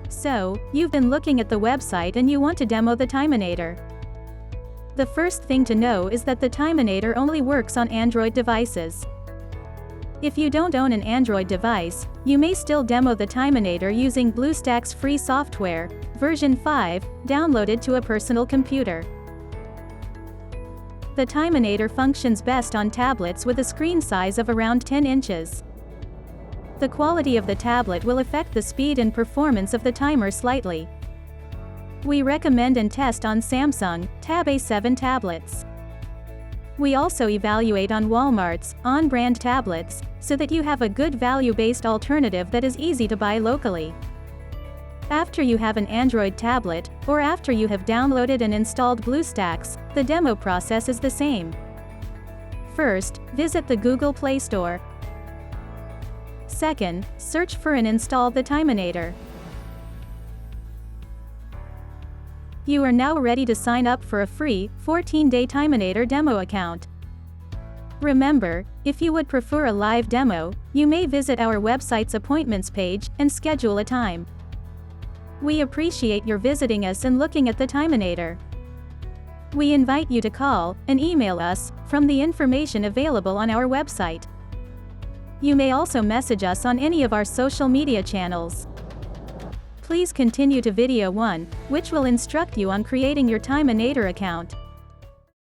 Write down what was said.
So, you've been looking at the website and you want to demo the Timeinator. The first thing to know is that the Timeinator only works on Android devices. If you don't own an Android device, you may still demo the Timeinator using BlueStacks free software, version 5, downloaded to a personal computer. The Timeinator functions best on tablets with a screen size of around 10 inches. The quality of the tablet will affect the speed and performance of the timer slightly. We recommend and test on Samsung Tab A7 tablets. We also evaluate on Walmart's on-brand tablets, so that you have a good value-based alternative that is easy to buy locally. After you have an Android tablet, or after you have downloaded and installed BlueStacks, the demo process is the same. First, visit the Google Play Store. Second, search for and install the Timeinator. You are now ready to sign up for a free, 14-day Timeinator demo account. Remember, if you would prefer a live demo, you may visit our website's appointments page and schedule a time. We appreciate your visiting us and looking at the Timeinator. We invite you to call and email us from the information available on our website. You may also message us on any of our social media channels. Please continue to video 1, which will instruct you on creating your Timeinator account.